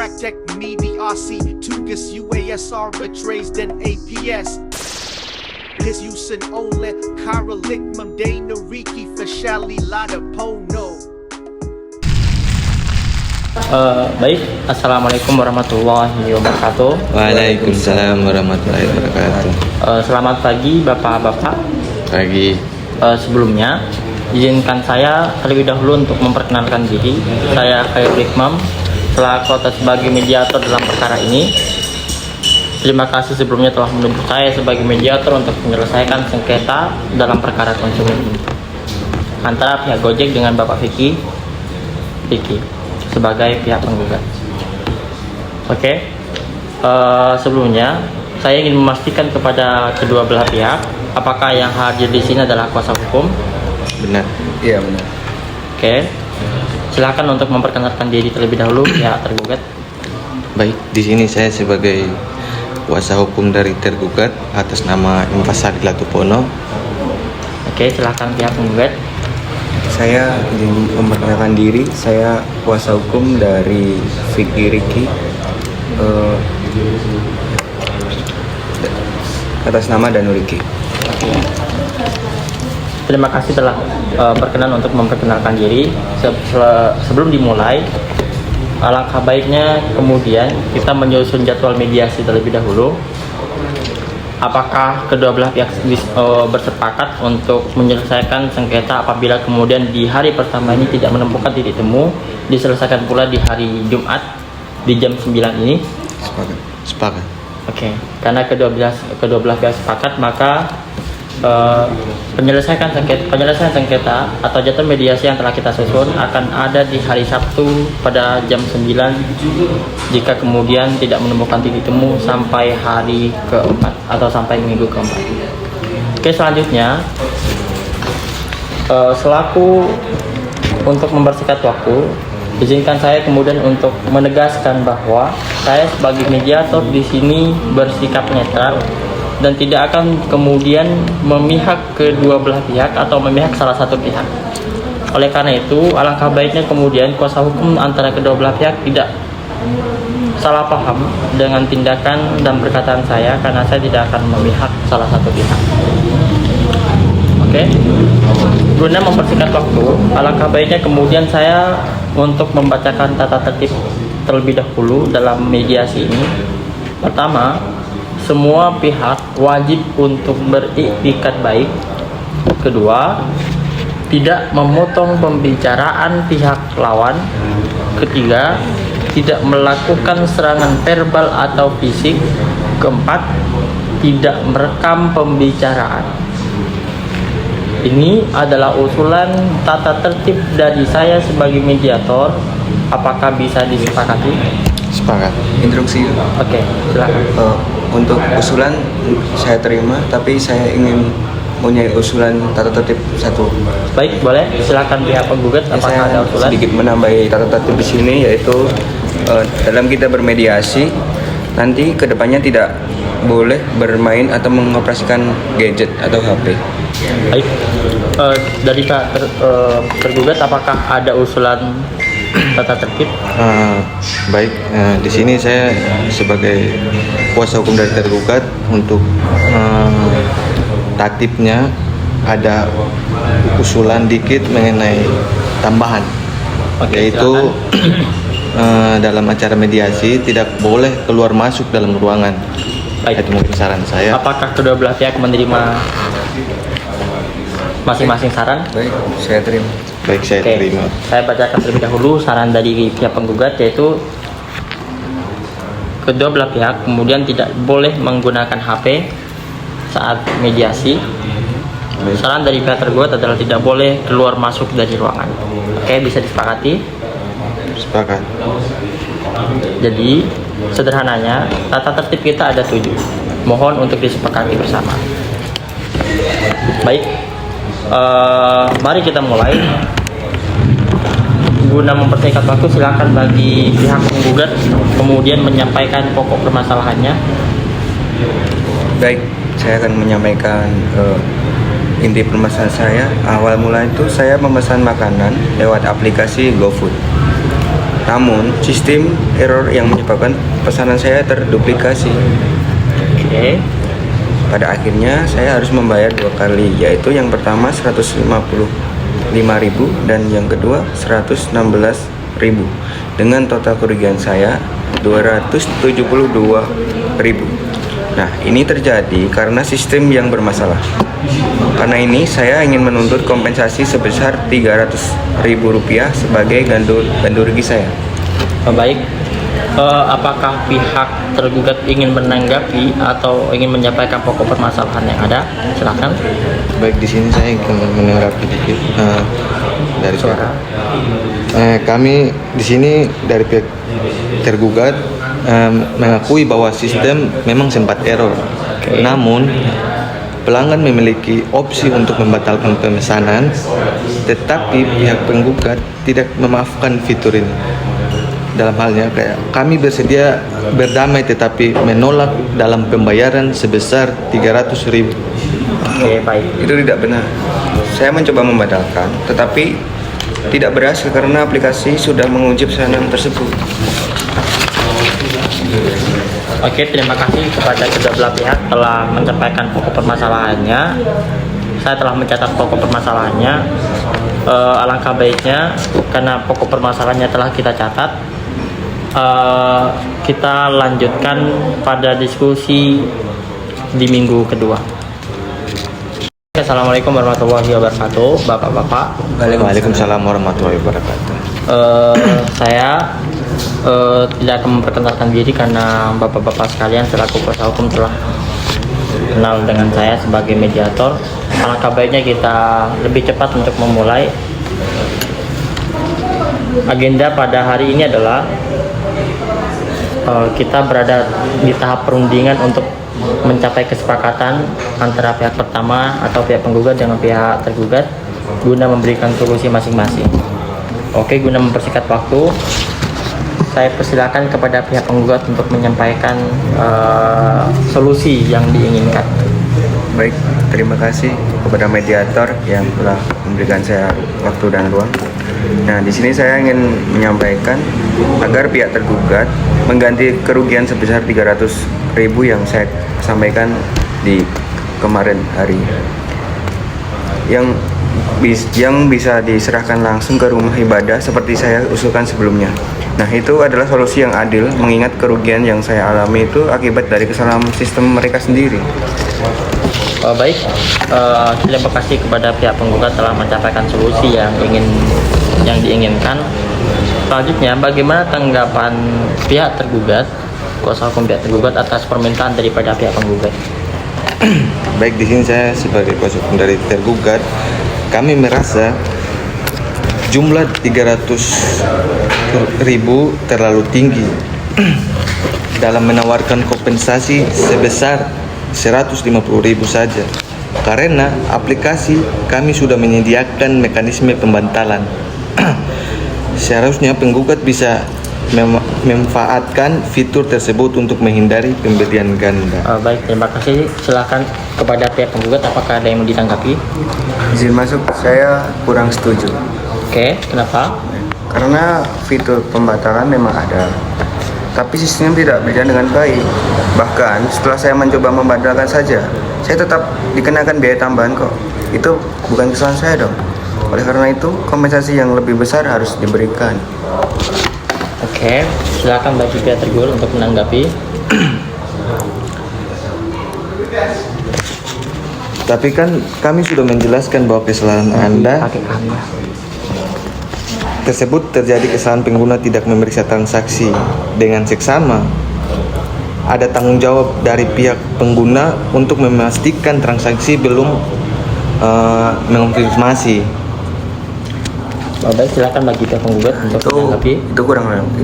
praktek mediasi tugas UASR betrays dan APS Hisusin oleh karalik memdana Riki Fashali Lada Pono. Baik, Assalamualaikum warahmatullahi wabarakatuh. Waalaikumsalam warahmatullahi wabarakatuh. Selamat pagi Bapak-Bapak. Pagi. Sebelumnya, izinkan saya terlebih dahulu untuk memperkenalkan diri. Saya Khairul Hikmam, selaku sebagai mediator dalam perkara ini. Terima kasih sebelumnya telah menunjuk saya sebagai mediator untuk menyelesaikan sengketa dalam perkara konsumen ini antara pihak Gojek dengan Bapak Vicky sebagai pihak penggugat. Oke. Sebelumnya saya ingin memastikan kepada kedua belah pihak apakah yang hadir di sini adalah kuasa hukum. Benar. Iya benar. Oke. Silakan untuk memperkenalkan diri terlebih dahulu pihak tergugat. Baik, di sini saya sebagai kuasa hukum dari tergugat atas nama Infasari Latupono. Oke, silakan pihak penggugat. Saya ingin memperkenalkan diri, saya kuasa hukum dari Vicky Riki atas nama Danu Riki. Terima kasih telah berkenan untuk memperkenalkan diri. Sebelum dimulai, alangkah baiknya kemudian kita menyusun jadwal mediasi terlebih dahulu. Apakah kedua belah pihak bersepakat untuk menyelesaikan sengketa apabila kemudian di hari pertama ini tidak menemukan titik temu, diselesaikan pula di hari Jumat di jam 9 ini? Sepakat. Oke, karena kedua belah pihak sepakat, maka penyelesaian sengketa atau jadwal mediasi yang telah kita susun akan ada di hari Sabtu pada jam 9 jika kemudian tidak menemukan titik temu sampai hari keempat atau sampai minggu keempat. Oke, selanjutnya selaku untuk mempersingkat waktu, izinkan saya kemudian untuk menegaskan bahwa saya sebagai mediator di sini bersikap netral dan tidak akan kemudian memihak kedua belah pihak atau memihak salah satu pihak. Oleh karena itu, alangkah baiknya kemudian kuasa hukum antara kedua belah pihak tidak salah paham dengan tindakan dan perkataan saya, karena saya tidak akan memihak salah satu pihak. Oke? Guna mempersingkat waktu, alangkah baiknya kemudian saya untuk membacakan tata tertib terlebih dahulu dalam mediasi ini. Pertama, semua pihak wajib untuk beriktikat baik. Kedua, tidak memotong pembicaraan pihak lawan. Ketiga, tidak melakukan serangan verbal atau fisik. Keempat, tidak merekam pembicaraan. Ini adalah usulan tata tertib dari saya sebagai mediator. Apakah bisa disepakati? Sepakat. Instruksi. Oke, silakan. Untuk usulan saya terima, tapi saya ingin punya usulan tata tertib satu. Baik, boleh. Silakan pihak penggugat. Apakah Saya ada usulan? sedikit menambahi tata tertib di sini, yaitu dalam kita bermediasi nanti kedepannya tidak boleh bermain atau mengoperasikan gadget atau HP. Baik. Dari pihak tergugat, apakah ada usulan tata tertib? Baik, di sini saya sebagai kuasa hukum dari tergugat untuk tatipnya ada usulan dikit mengenai tambahan. Oke, Yaitu dalam acara mediasi tidak boleh keluar masuk dalam ruangan. Baik. Itu mungkin saran saya. Apakah kedua belah pihak menerima masing-masing saran? Baik, saya terima. Baik, saya Oke, terima. saya bacakan terlebih dahulu saran dari pihak penggugat, yaitu kedua belah pihak kemudian tidak boleh menggunakan HP saat mediasi. Saran dari pihak tergugat adalah tidak boleh keluar masuk dari ruangan. Oke, bisa disepakati? Sepakat. Jadi sederhananya tata tertib kita ada 7. Mohon untuk disepakati bersama. Baik, mari kita mulai. Guna mempersingkat waktu, silakan bagi pihak penggugat kemudian menyampaikan pokok permasalahannya. Baik, saya akan menyampaikan inti permasalahan saya. Awal mula itu saya memesan makanan lewat aplikasi GoFood. Namun, sistem error yang menyebabkan pesanan saya terduplikasi. Oke. Pada akhirnya saya harus membayar 2 kali, yaitu yang pertama 155.000 dan yang kedua 116.000. Dengan total kerugian saya 272.000. Nah, ini terjadi karena sistem yang bermasalah. Karena ini saya ingin menuntut kompensasi sebesar Rp300.000 sebagai ganti rugi saya. Baik. Apakah pihak tergugat ingin menanggapi atau ingin menyampaikan pokok permasalahan yang ada? Silakan. Baik, di sini saya ingin menanggapi dikit dari Suara. kami di sini dari pihak tergugat mengakui bahwa sistem memang sempat error. Oke. Namun pelanggan memiliki opsi untuk membatalkan pemesanan, tetapi pihak penggugat tidak memaafkan fitur ini. Dalam halnya kayak kami bersedia berdamai tetapi menolak dalam pembayaran sebesar 300.000. Oke, baik. Itu tidak benar. Saya mencoba membatalkan, tetapi tidak berhasil karena aplikasi sudah menguji pesanan tersebut. Oke, terima kasih kepada kedua belah pihak telah menyampaikan pokok permasalahannya. Saya telah mencatat pokok permasalahannya. Alangkah baiknya karena pokok permasalahannya telah kita catat, kita lanjutkan pada diskusi di minggu kedua. Assalamualaikum warahmatullahi wabarakatuh, bapak-bapak. Waalaikumsalam warahmatullahi wabarakatuh. Saya tidak akan memperkenalkan diri karena bapak-bapak sekalian selaku kuasa hukum telah kenal dengan saya sebagai mediator. Alangkah baiknya kita lebih cepat untuk memulai. Agenda pada hari ini adalah kita berada di tahap perundingan untuk mencapai kesepakatan antara pihak pertama atau pihak penggugat dengan pihak tergugat guna memberikan solusi masing-masing. Oke, guna mempersingkat waktu, saya persilakan kepada pihak penggugat untuk menyampaikan solusi yang diinginkan. Baik, terima kasih kepada mediator yang telah memberikan saya waktu dan ruang. Nah, di sini saya ingin menyampaikan agar pihak tergugat mengganti kerugian sebesar 300.000 yang saya sampaikan di kemarin hari, yang bisa diserahkan langsung ke rumah ibadah seperti saya usulkan sebelumnya. Nah, itu adalah solusi yang adil mengingat kerugian yang saya alami itu akibat dari kesalahan sistem mereka sendiri. Baik, terima kasih kepada pihak penggugat telah menyampaikan solusi yang diinginkan. Selanjutnya, bagaimana tanggapan pihak tergugat, kuasa hukum pihak tergugat atas permintaan daripada pihak penggugat? Baik, di sini saya sebagai kuasa hukum dari tergugat, kami merasa jumlah 300.000 terlalu tinggi dalam menawarkan kompensasi sebesar 150.000 saja, karena aplikasi kami sudah menyediakan mekanisme pembantalan. Seharusnya penggugat bisa memanfaatkan fitur tersebut untuk menghindari pembelian ganda. Baik, terima kasih. Silakan kepada pihak penggugat, apakah ada yang mau ditanggapi? Izin masuk, saya kurang setuju. Oke, kenapa? Karena fitur pembatalan memang ada, tapi sistem tidak berjalan dengan baik. Bahkan setelah saya mencoba membatalkan saja, saya tetap dikenakan biaya tambahan kok. Itu bukan kesalahan saya dong. Oleh karena itu, kompensasi yang lebih besar harus diberikan. Oke, silakan bagi pihak tergugat untuk menanggapi. Tapi kan kami sudah menjelaskan bahwa kesalahan Anda tersebut terjadi kesalahan pengguna tidak memeriksa transaksi dengan seksama. Ada tanggung jawab dari pihak pengguna untuk memastikan transaksi belum mengonfirmasi. Baik, silakan bagi pihak penggugat untuk menanggapi.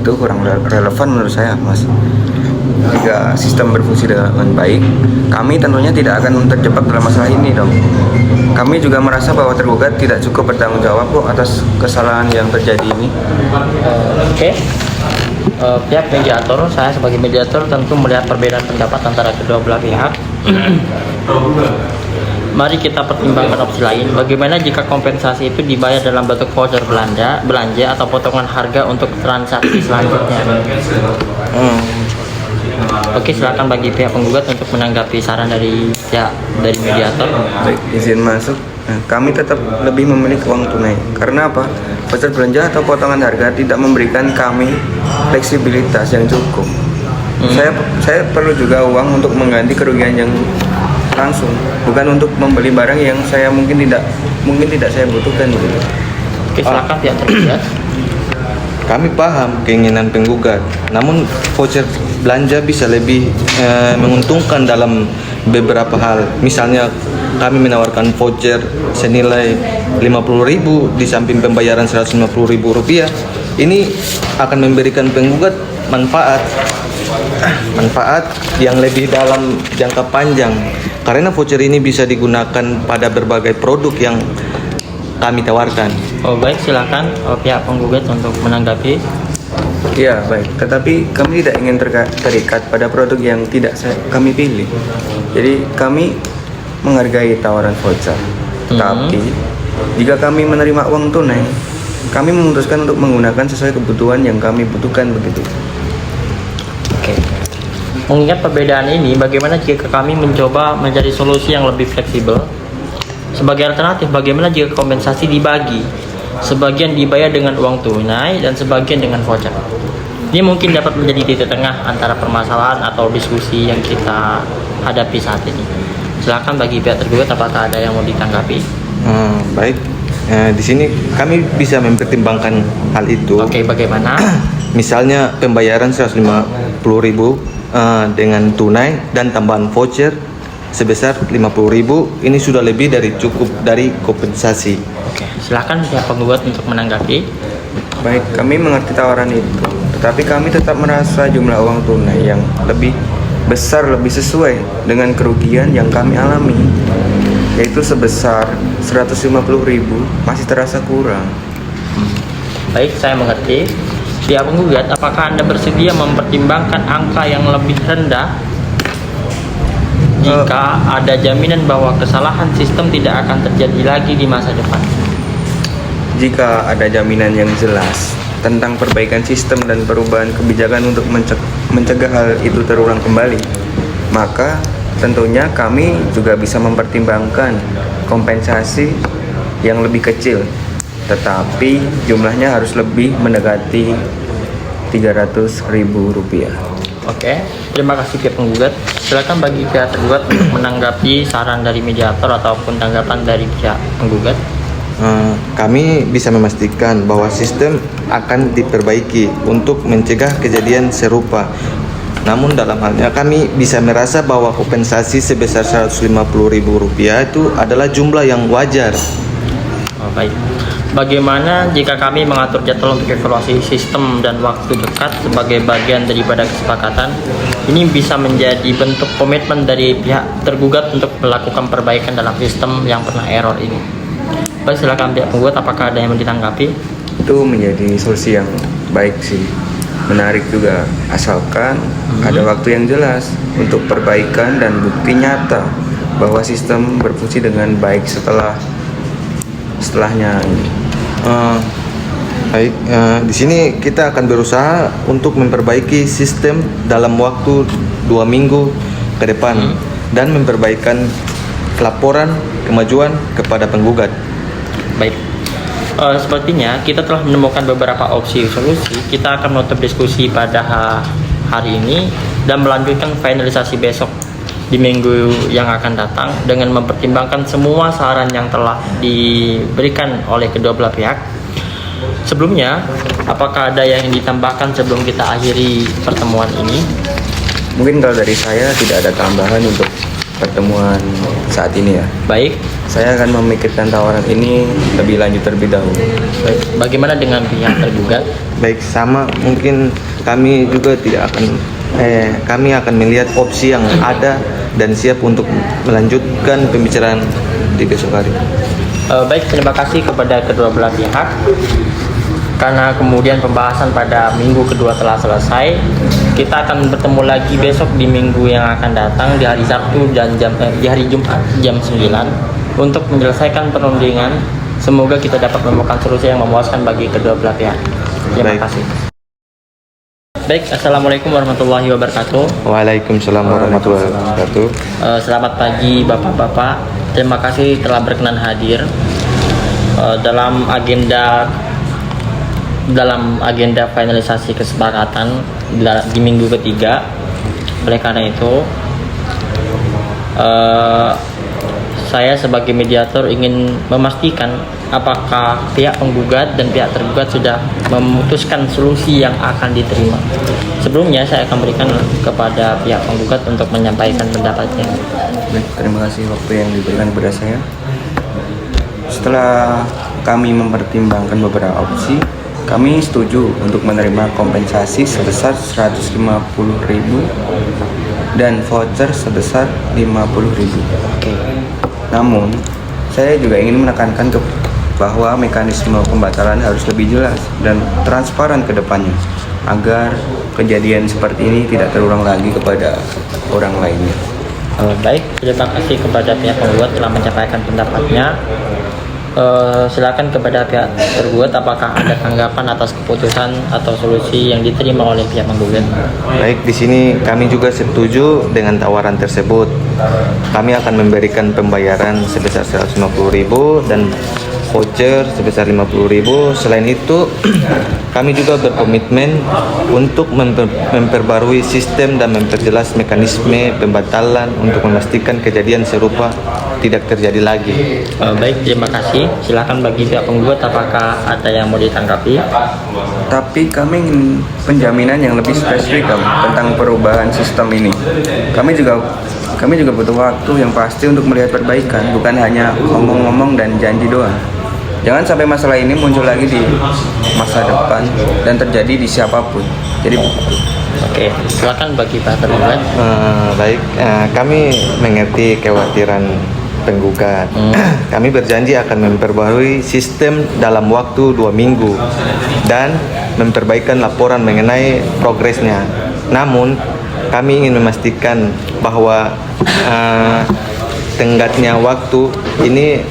Itu kurang relevan menurut saya, Mas. Jika sistem berfungsi dengan baik, kami tentunya tidak akan terjebak dalam masalah ini dong. Kami juga merasa bahwa tergugat tidak cukup bertanggung jawab kok atas kesalahan yang terjadi ini. Oke. Pihak mediator, saya sebagai mediator tentu melihat perbedaan pendapat antara kedua belah pihak. mari kita pertimbangkan opsi lain. Bagaimana jika kompensasi itu dibayar dalam bentuk voucher belanja atau potongan harga untuk transaksi selanjutnya? Oke, silakan bagi pihak penggugat untuk menanggapi saran dari mediator. Baik, izin masuk. Nah, kami tetap lebih memilih uang tunai. Karena apa? Voucher belanja atau potongan harga tidak memberikan kami fleksibilitas yang cukup. Saya perlu juga uang untuk mengganti kerugian yang langsung, bukan untuk membeli barang yang saya mungkin tidak saya butuhkan gitu. Oke, silakan pihak tergugat. Kami paham keinginan penggugat, namun voucher belanja bisa lebih menguntungkan dalam beberapa hal. Misalnya kami menawarkan voucher senilai 50.000 di samping pembayaran 150.000 rupiah. Ini akan memberikan penggugat manfaat yang lebih dalam jangka panjang, karena voucher ini bisa digunakan pada berbagai produk yang kami tawarkan. Oh baik, silakan pihak penggugat untuk menanggapi. Ya baik, tetapi kami tidak ingin terikat pada produk yang tidak kami pilih. Jadi kami menghargai tawaran voucher. Tapi jika kami menerima uang tunai, kami memutuskan untuk menggunakan sesuai kebutuhan yang kami butuhkan begitu. Oke. Mengingat perbedaan ini, bagaimana jika kami mencoba mencari solusi yang lebih fleksibel? Sebagai alternatif, bagaimana jika kompensasi dibagi? Sebagian dibayar dengan uang tunai dan sebagian dengan voucher. Ini mungkin dapat menjadi titik tengah antara permasalahan atau diskusi yang kita hadapi saat ini. Silakan bagi pihak tergugat, apakah ada yang mau ditanggapi? Baik, di sini kami bisa mempertimbangkan hal itu. Oke, bagaimana? Misalnya pembayaran 150.000 dengan tunai dan tambahan voucher sebesar 50.000, ini sudah lebih dari cukup dari kompensasi. Oke, silakan pihak penggugat untuk menanggapi. Baik, kami mengerti tawaran itu, tetapi kami tetap merasa jumlah uang tunai yang lebih besar lebih sesuai dengan kerugian yang kami alami, yaitu sebesar 150.000 masih terasa kurang. Baik, saya mengerti. Pihak penggugat, apakah Anda bersedia mempertimbangkan angka yang lebih rendah jika ada jaminan bahwa kesalahan sistem tidak akan terjadi lagi di masa depan? Jika ada jaminan yang jelas tentang perbaikan sistem dan perubahan kebijakan untuk mencegah hal itu terulang kembali, maka tentunya kami juga bisa mempertimbangkan kompensasi yang lebih kecil, tetapi jumlahnya harus lebih mendekati 300.000 rupiah. Oke, terima kasih pihak penggugat. Silakan bagi pihak tergugat untuk menanggapi saran dari mediator ataupun tanggapan dari pihak penggugat. Kami bisa memastikan bahwa sistem akan diperbaiki untuk mencegah kejadian serupa. Namun dalam halnya kami bisa merasa bahwa kompensasi sebesar 150.000 rupiah itu adalah jumlah yang wajar. Oh, baik. Bagaimana jika kami mengatur jadwal untuk evaluasi sistem dan waktu dekat sebagai bagian daripada kesepakatan? Ini bisa menjadi bentuk komitmen dari pihak tergugat untuk melakukan perbaikan dalam sistem yang pernah error ini. Baik, silakan pihak penggugat, apakah ada yang mau ditanggapi? Itu menjadi solusi yang baik sih, menarik juga, asalkan ada waktu yang jelas untuk perbaikan dan bukti nyata bahwa sistem berfungsi dengan baik setelahnya. Baik, di sini kita akan berusaha untuk memperbaiki sistem dalam waktu 2 minggu ke depan dan memperbaikan laporan kemajuan kepada penggugat. Baik, sepertinya kita telah menemukan beberapa opsi solusi. Kita akan menutup diskusi pada hari ini dan melanjutkan finalisasi besok di minggu yang akan datang dengan mempertimbangkan semua saran yang telah diberikan oleh kedua belah pihak. Sebelumnya, apakah ada yang ditambahkan sebelum kita akhiri pertemuan ini? Mungkin kalau dari saya tidak ada tambahan untuk pertemuan saat ini ya. Baik, saya akan memikirkan tawaran ini lebih lanjut terlebih dahulu. baik. Bagaimana dengan pihak tergugat? Baik, sama mungkin kami juga tidak akan kami akan melihat opsi yang ada dan siap untuk melanjutkan pembicaraan di besok hari. Baik, terima kasih kepada kedua belah pihak. karena kemudian pembahasan pada minggu kedua telah selesai. Kita akan bertemu lagi besok di minggu yang akan datang, di hari Sabtu dan di hari Jumat jam 9 untuk menyelesaikan perundingan. Semoga kita dapat menemukan solusi yang memuaskan bagi kedua belah pihak. Terima kasih. Baik, assalamualaikum warahmatullahi wabarakatuh. Waalaikumsalam warahmatullahi wabarakatuh. Selamat pagi bapak-bapak. Terima kasih telah berkenan hadir dalam agenda finalisasi kesepakatan di minggu ketiga. Oleh karena itu, saya sebagai mediator ingin memastikan apakah pihak penggugat dan pihak tergugat sudah memutuskan solusi yang akan diterima. Sebelumnya saya akan berikan kepada pihak penggugat untuk menyampaikan pendapatnya. Baik, terima kasih waktu yang diberikan kepada saya. Setelah kami mempertimbangkan beberapa opsi, kami setuju untuk menerima kompensasi sebesar 150.000 dan voucher sebesar 50.000. Namun, saya juga ingin menekankan bahwa mekanisme pembatalan harus lebih jelas dan transparan ke depannya agar kejadian seperti ini tidak terulang lagi kepada orang lainnya. Baik, terima kasih kepada pihak penggugat telah menyampaikan pendapatnya. Silakan kepada pihak tergugat, apakah ada tanggapan atas keputusan atau solusi yang diterima oleh pihak penggugat? Baik, di sini kami juga setuju dengan tawaran tersebut. Kami akan memberikan pembayaran sebesar 150.000 dan voucher sebesar 50.000. Selain itu, kami juga berkomitmen untuk memperbarui sistem dan memperjelas mekanisme pembatalan untuk memastikan kejadian serupa tidak terjadi lagi. Baik, terima kasih. Silakan bagi pihak penggugat, apakah ada yang mau ditanggapi? Tapi kami ingin penjaminan yang lebih spesifik tentang perubahan sistem ini. Kami juga butuh waktu yang pasti untuk melihat perbaikan, bukan hanya ngomong-ngomong dan janji doang. Jangan sampai masalah ini muncul lagi di masa depan dan terjadi di siapapun. Jadi Oke, silakan bagi pihak tergugat. Baik, kami mengerti kekhawatiran penggugat. Kami berjanji akan memperbarui sistem dalam waktu 2 minggu dan memperbaikan laporan mengenai progresnya. Namun, kami ingin memastikan bahwa tenggatnya waktu ini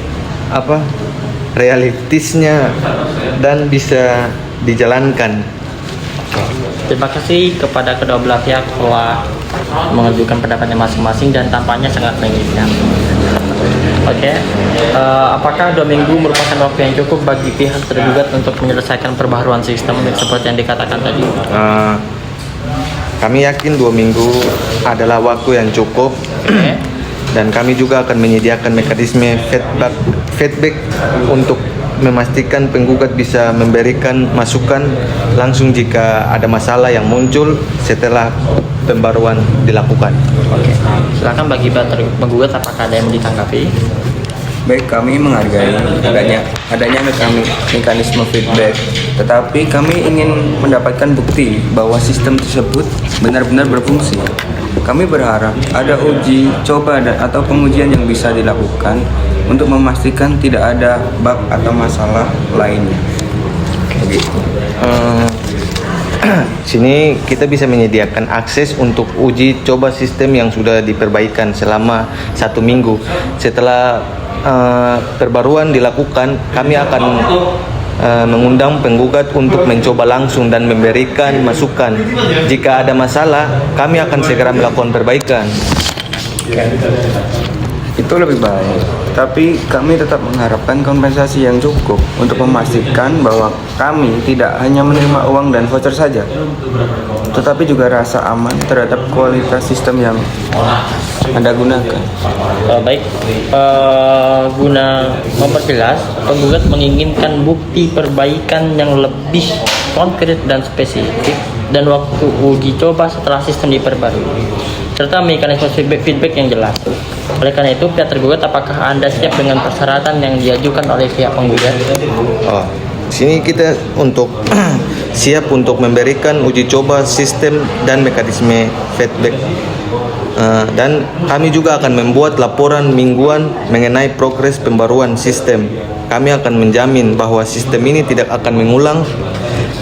realistisnya dan bisa dijalankan. Terima kasih kepada kedua belah pihak telah mengajukan pendapatnya masing-masing dan tampaknya sangat mengikat. Oke, apakah 2 minggu merupakan waktu yang cukup bagi pihak tergugat untuk menyelesaikan perbaharuan sistem seperti yang dikatakan tadi? Kami yakin 2 minggu adalah waktu yang cukup. Dan kami juga akan menyediakan mekanisme feedback untuk memastikan penggugat bisa memberikan masukan langsung jika ada masalah yang muncul setelah pembaruan dilakukan. Oke, silakan bagi penggugat, apakah ada yang ditanggapi? baik, kami menghargai adanya mekanisme feedback, tetapi kami ingin mendapatkan bukti bahwa sistem tersebut benar-benar berfungsi. Kami berharap ada uji coba atau pengujian yang bisa dilakukan untuk memastikan tidak ada bug atau masalah lainnya. Begitu. Sini kita bisa menyediakan akses untuk uji coba sistem yang sudah diperbaikan selama 1 minggu. Setelah perbaruan dilakukan, kami akan mengundang penggugat untuk mencoba langsung dan memberikan masukan. Jika ada masalah, kami akan segera melakukan perbaikan. Itu lebih baik, tapi kami tetap mengharapkan kompensasi yang cukup untuk memastikan bahwa kami tidak hanya menerima uang dan voucher saja, tetapi juga rasa aman terhadap kualitas sistem yang Anda gunakan. Baik, guna memperjelas, penggugat menginginkan bukti perbaikan yang lebih konkret dan spesifik dan waktu uji coba setelah sistem diperbarui, serta mekanisme feedback yang jelas. Oleh karena itu, pihak tergugat, apakah Anda siap dengan persyaratan yang diajukan oleh pihak penggugat? Sini kita untuk siap untuk memberikan uji coba sistem dan mekanisme feedback. Dan kami juga akan membuat laporan mingguan mengenai progres pembaruan sistem. Kami akan menjamin bahwa sistem ini tidak akan mengulang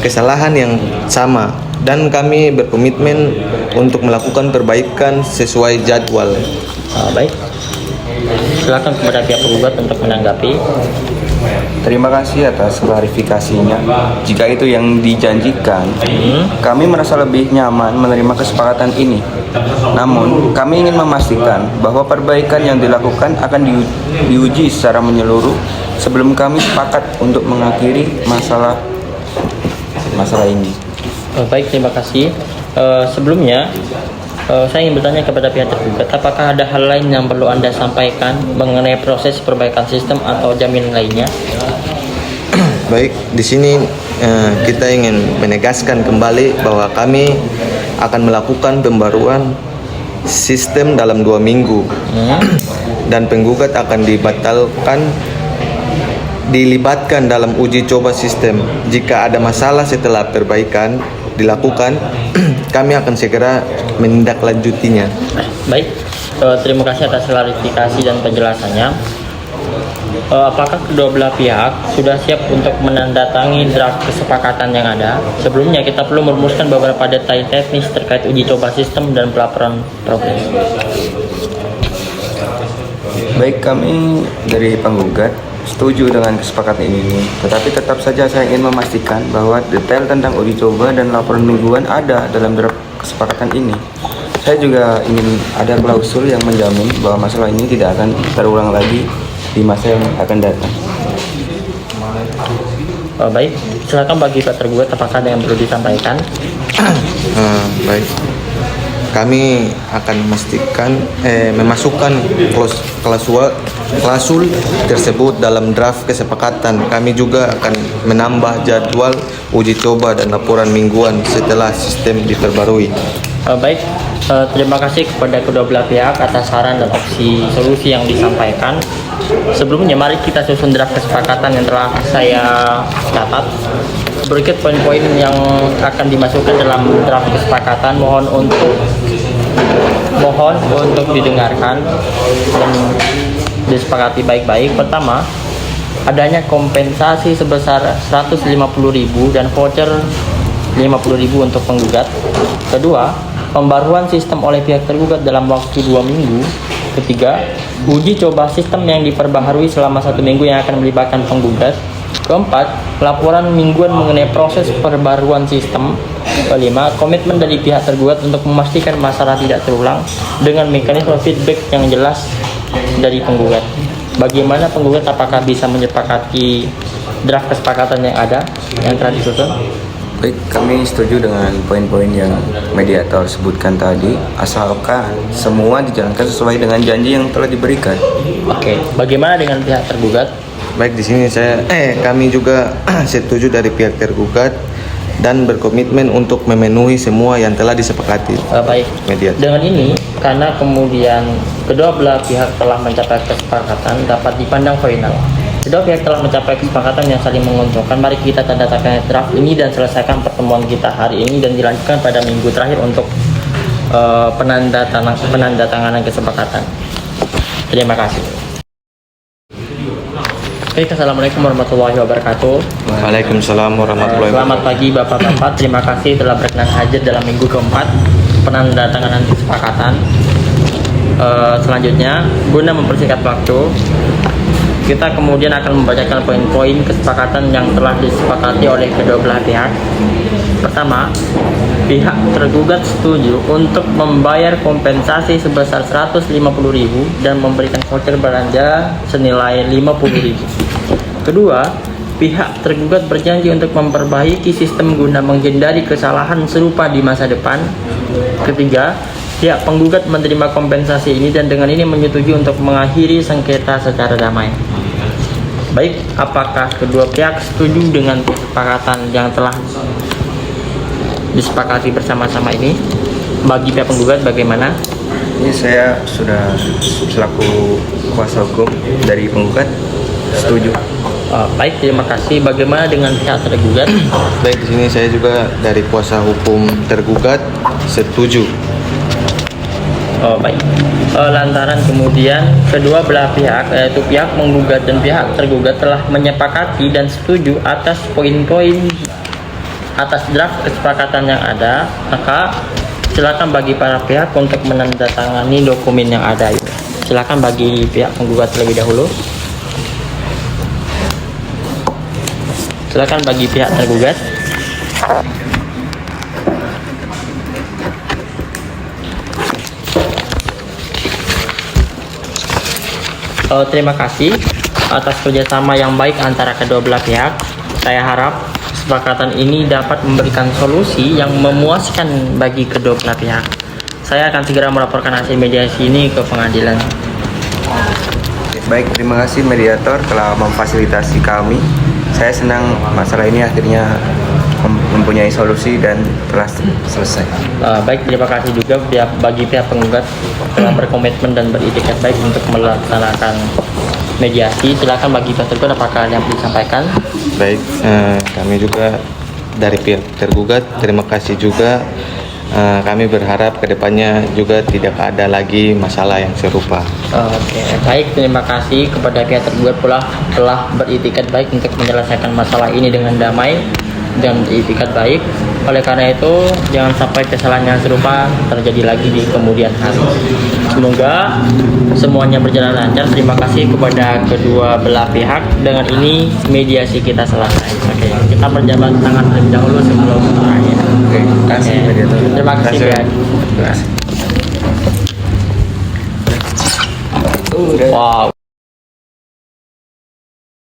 kesalahan yang sama dan kami berkomitmen untuk melakukan perbaikan sesuai jadwal. Baik, silakan kepada pihak penggugat untuk menanggapi. Terima kasih atas klarifikasinya. Jika itu yang dijanjikan, kami merasa lebih nyaman menerima kesepakatan ini. Namun, kami ingin memastikan bahwa perbaikan yang dilakukan akan diuji secara menyeluruh sebelum kami sepakat untuk mengakhiri masalah ini. Baik, terima kasih. Sebelumnya, saya ingin bertanya kepada pihak tergugat, apakah ada hal lain yang perlu Anda sampaikan mengenai proses perbaikan sistem atau jaminan lainnya? Baik, di sini kita ingin menegaskan kembali bahwa kami akan melakukan pembaruan sistem dalam 2 minggu dan penggugat akan dilibatkan dalam uji coba sistem. Jika ada masalah setelah perbaikan dilakukan, kami akan segera menindaklanjutinya. Baik, terima kasih atas klarifikasi dan penjelasannya. Apakah kedua belah pihak sudah siap untuk menandatangani draft kesepakatan yang ada? Sebelumnya kita perlu merumuskan beberapa detail teknis terkait uji coba sistem dan pelaporan progres. Baik, kami dari penggugat setuju dengan kesepakatan ini, tetapi tetap saja saya ingin memastikan bahwa detail tentang uji coba dan laporan mingguan ada dalam draft kesepakatan ini. Saya juga ingin ada klausul yang menjamin bahwa masalah ini tidak akan terulang lagi di masa yang akan datang. Baik, silakan bagi Pak tergugat apakah ada yang perlu disampaikan. Baik, kami akan memasukkan klausul tersebut dalam draft kesepakatan. Kami juga akan menambah jadwal uji coba dan laporan mingguan setelah sistem diperbarui. Baik, terima kasih kepada kedua belah pihak atas saran dan opsi solusi yang disampaikan. Sebelumnya mari kita susun draft kesepakatan yang telah saya catat. Berikut poin-poin yang akan dimasukkan dalam draft kesepakatan. Mohon untuk didengarkan dan disepakati baik-baik. Pertama, adanya kompensasi sebesar 150.000 dan voucher 50.000 untuk penggugat. Kedua, pembaruan sistem oleh pihak tergugat dalam waktu 2 minggu. Ketiga, uji coba sistem yang diperbaharui selama 1 minggu yang akan melibatkan penggugat. Keempat, laporan mingguan mengenai proses perbaruan sistem. Kelima, komitmen dari pihak tergugat untuk memastikan masalah tidak terulang dengan mekanisme feedback yang jelas dari penggugat. Bagaimana penggugat, apakah bisa menyepakati draft kesepakatan yang ada yang telah disusun? Baik, kami setuju dengan poin-poin yang mediator sebutkan tadi, asalkan semua dijalankan sesuai dengan janji yang telah diberikan. Oke, bagaimana dengan pihak tergugat? Baik, di sini kami juga setuju dari pihak tergugat dan berkomitmen untuk memenuhi semua yang telah disepakati. Baik, mediator. Dengan ini, karena kemudian kedua belah pihak telah mencapai kesepakatan dapat dipandang final. Kedua pihak telah mencapai kesepakatan yang saling menguntungkan. Mari kita tanda tangan draft ini dan selesaikan pertemuan kita hari ini dan dilanjutkan pada minggu terakhir untuk penandatanganan kesepakatan. Terima kasih. Baik, assalamualaikum warahmatullahi wabarakatuh. Waalaikumsalam warahmatullahi wabarakatuh. Selamat pagi Bapak-Bapak. Terima kasih telah berkenan hadir dalam minggu keempat penandatanganan kesepakatan. Selanjutnya, guna mempersingkat waktu, kita kemudian akan membacakan poin-poin kesepakatan yang telah disepakati oleh kedua belah pihak. Pertama, pihak tergugat setuju untuk membayar kompensasi sebesar 150.000 dan memberikan voucher belanja senilai 50.000. Kedua, pihak tergugat berjanji untuk memperbaiki sistem guna menghindari kesalahan serupa di masa depan. Ketiga, pihak penggugat menerima kompensasi ini dan dengan ini menyetujui untuk mengakhiri sengketa secara damai. Baik, apakah kedua pihak setuju dengan kesepakatan yang telah disepakati bersama-sama ini? Bagi pihak penggugat bagaimana? Ini saya sudah selaku kuasa hukum dari penggugat setuju. Baik, terima kasih. Bagaimana dengan pihak tergugat? Baik, di sini saya juga dari kuasa hukum tergugat setuju. Baik. Lantaran kemudian kedua belah pihak, yaitu pihak menggugat dan pihak tergugat telah menyepakati dan setuju atas poin-poin atas draft kesepakatan yang ada, maka silakan bagi para pihak untuk menandatangani dokumen yang ada. Silakan bagi pihak penggugat terlebih dahulu. Silakan bagi pihak tergugat. Terima kasih atas kerjasama yang baik antara kedua belah pihak. Saya harap kesepakatan ini dapat memberikan solusi yang memuaskan bagi kedua belah pihak. Saya akan segera melaporkan hasil mediasi ini ke pengadilan. Baik, terima kasih mediator telah memfasilitasi kami. Saya senang masalah ini akhirnya mempunyai solusi dan telah selesai. Baik, terima kasih juga bagi pihak penggugat telah berkomitmen dan beritikat baik untuk melaksanakan mediasi. Silakan bagi pihak tergugat apakah yang perlu disampaikan. Baik, kami juga dari pihak tergugat terima kasih juga. Kami berharap kedepannya juga tidak ada lagi masalah yang serupa. Oke, baik, terima kasih kepada pihak tergugat pula telah beritikat baik untuk menyelesaikan masalah ini dengan damai dan beritikat baik. Oleh karena itu, jangan sampai kesalahan yang serupa terjadi lagi di kemudian hari. Semoga semuanya berjalan lancar. Terima kasih kepada kedua belah pihak. Dengan ini mediasi kita selesai. Oke, kita berjabat tangan terlebih dahulu sebelum terakhir. Oke, terima kasih mediator. Terima kasih. Terima kasih. Wow.